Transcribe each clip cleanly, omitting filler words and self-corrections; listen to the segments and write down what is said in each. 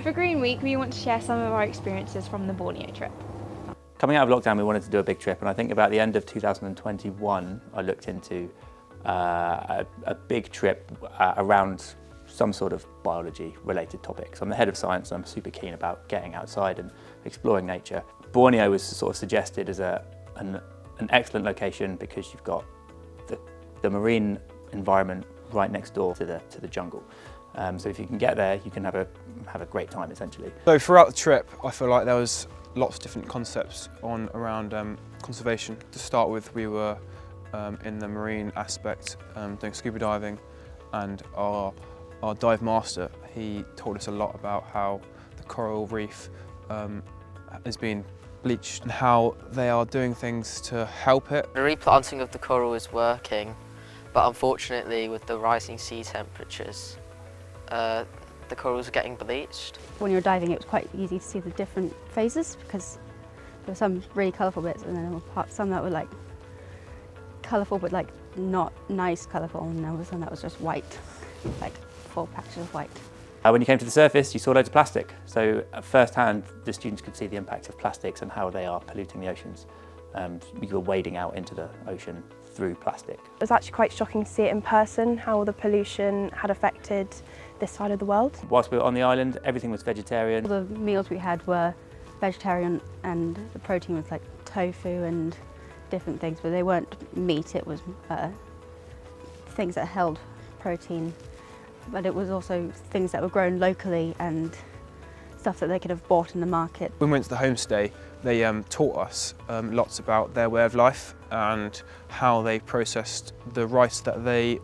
For Green Week, we want to share some of our experiences from the Borneo trip. Coming out of lockdown, we wanted to do a big trip, and I think about the end of 2021, I looked into a big trip around some sort of biology-related topic. So I'm the head of science, and I'm super keen about getting outside and exploring nature. Borneo was sort of suggested as an excellent location because you've got the marine environment right next door to the jungle. So if you can get there, you can have a great time essentially. So throughout the trip, I feel like there was lots of different concepts around conservation. To start with, we were in the marine aspect, doing scuba diving, and our dive master, he told us a lot about how the coral reef has been bleached and how they are doing things to help it. The replanting of the coral is working, but unfortunately with the rising sea temperatures, the corals are getting bleached. When you were diving, it was quite easy to see the different phases because there were some really colourful bits, and then there were some that were like colourful but like not nice colourful, and there was some that was just white, like full patches of white. When you came to the surface, you saw loads of plastic. So firsthand, the students could see the impact of plastics and how they are polluting the oceans. You were wading out into the ocean through plastic. It was actually quite shocking to see it in person, how the pollution had affected this side of the world. Whilst we were on the island, everything was vegetarian. All the meals we had were vegetarian, and the protein was like tofu and different things, but they weren't meat, it was things that held protein. But it was also things that were grown locally and stuff that they could have bought in the market. When we went to the homestay, they taught us lots about their way of life and how they processed the rice that they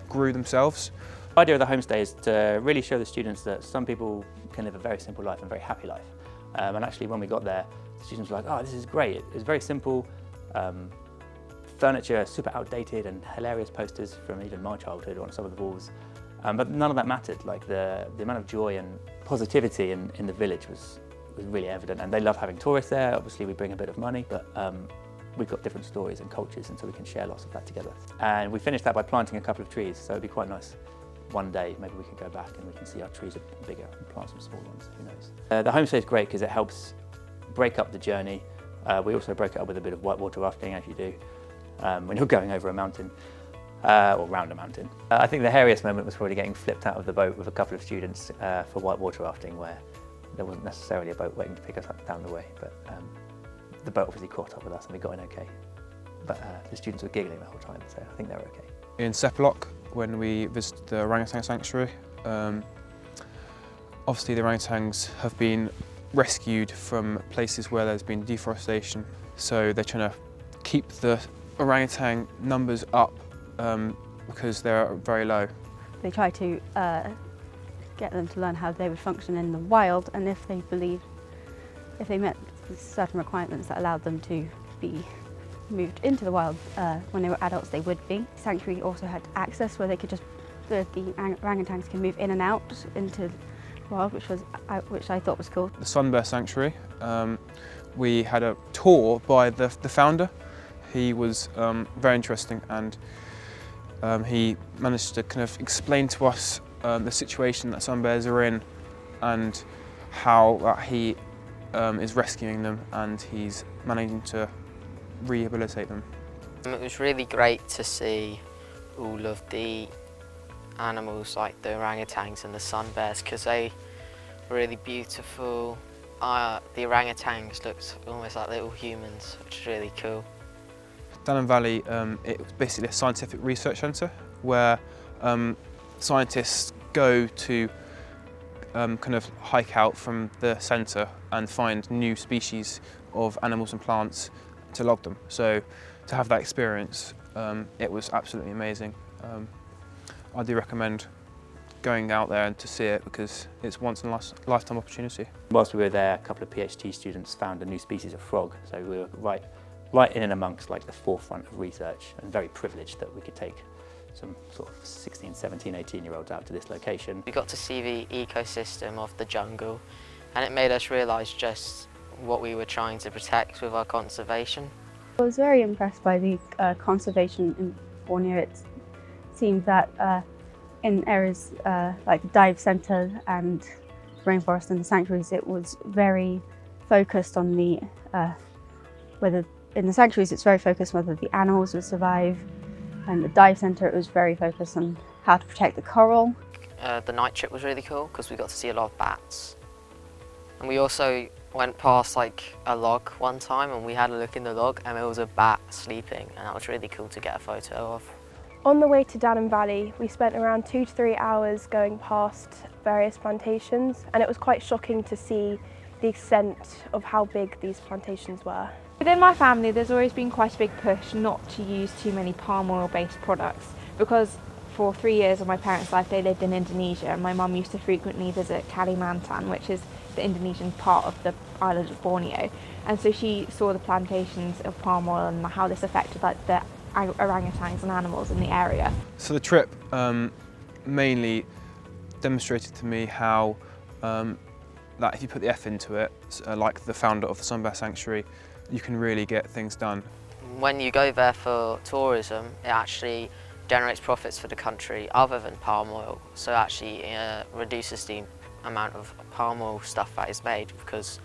grew themselves. The idea of the homestay is to really show the students that some people can live a very simple life and a very happy life. And actually when we got there, the students were like, oh, this is great. It's very simple. Furniture, super outdated, and hilarious posters from even my childhood on some of the walls. But none of that mattered. Like the amount of joy and positivity in the village was really evident, and they love having tourists there. Obviously we bring a bit of money, but we've got different stories and cultures, and so we can share lots of that together. And we finished that by planting a couple of trees, so it'd be quite nice. One day maybe we can go back and we can see our trees are bigger and plant some small ones, who knows. The homestay is great because it helps break up the journey. We also broke it up with a bit of whitewater rafting, as you do when you're going over a mountain. Or round a mountain. I think the hairiest moment was probably getting flipped out of the boat with a couple of students for whitewater rafting, where there wasn't necessarily a boat waiting to pick us up down the way, but the boat obviously caught up with us and we got in okay. But the students were giggling the whole time, so I think they were okay. In Seaford, when we visited the orangutan sanctuary, obviously the orangutans have been rescued from places where there's been deforestation, so they're trying to keep the orangutan numbers up because they're very low. They try to get them to learn how they would function in the wild, and if they met certain requirements that allowed them to be moved into the wild when they were adults, they would be. Sanctuary also had access where they could just, the orangutans can move in and out into the wild, which I thought was cool. The Sunbear Sanctuary, we had a tour by the founder. He was very interesting, and he managed to kind of explain to us the situation that sun bears are in and how he is rescuing them, and he's managing to rehabilitate them. It was really great to see all of the animals like the orangutans and the sun bears because they were really beautiful. The orangutans looked almost like little humans, which is really cool. Dannon Valley, it was basically a scientific research centre where scientists go to kind of hike out from the centre and find new species of animals and plants to log them. So to have that experience, it was absolutely amazing. I do recommend going out there and to see it because it's once in a lifetime opportunity. Whilst we were there, a couple of PhD students found a new species of frog, so we were right in and amongst like the forefront of research, and very privileged that we could take some sort of 16, 17, 18-year-olds out to this location. We got to see the ecosystem of the jungle, and it made us realise just what we were trying to protect with our conservation. I was very impressed by the conservation in Borneo. It seems that in areas like the dive centre and rainforest and the sanctuaries, it was very focused on the whether in the sanctuaries it's very focused whether the animals would survive, and the dive centre it was very focused on how to protect the coral. The night trip was really cool because we got to see a lot of bats, and we also went past like a log one time and we had a look in the log and there was a bat sleeping, and that was really cool to get a photo of. On the way to Dannon Valley, we spent around 2 to 3 hours going past various plantations, and it was quite shocking to see the extent of how big these plantations were. Within my family, there's always been quite a big push not to use too many palm oil based products, because for 3 years of my parents' life they lived in Indonesia, and my mum used to frequently visit Kalimantan, which is the Indonesian part of the island of Borneo, and so she saw the plantations of palm oil and how this affected like the orangutans and animals in the area. So the trip mainly demonstrated to me how that if you put the F into it, like the founder of the Sunbear Sanctuary, you can really get things done. When you go there for tourism, it actually generates profits for the country other than palm oil, so it actually reduces the amount of palm oil stuff that is made because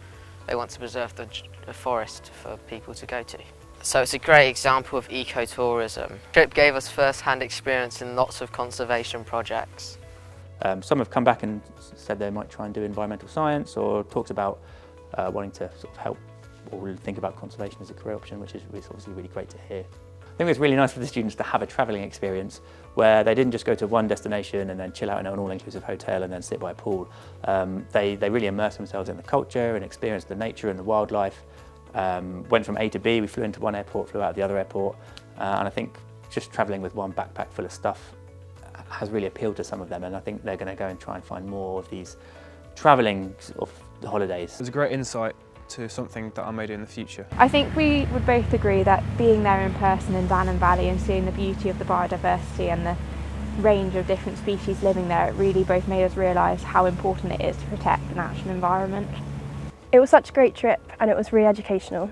they want to preserve the forest for people to go to. So it's a great example of ecotourism. The trip gave us first-hand experience in lots of conservation projects. Some have come back and said they might try and do environmental science, or talked about wanting to sort of help or think about conservation as a career option, which is obviously really great to hear. I think it's really nice for the students to have a travelling experience where they didn't just go to one destination and then chill out in an all-inclusive hotel and then sit by a pool. They really immerse themselves in the culture and experience the nature and the wildlife. Went from A to B, we flew into one airport, flew out of the other airport, and I think just travelling with one backpack full of stuff has really appealed to some of them, and I think they're going to go and try and find more of these travelling sort of holidays. It was a great insight to something that I may do in the future. I think we would both agree that being there in person in Dannon Valley and seeing the beauty of the biodiversity and the range of different species living there, it really both made us realise how important it is to protect the natural environment. It was such a great trip and it was really educational.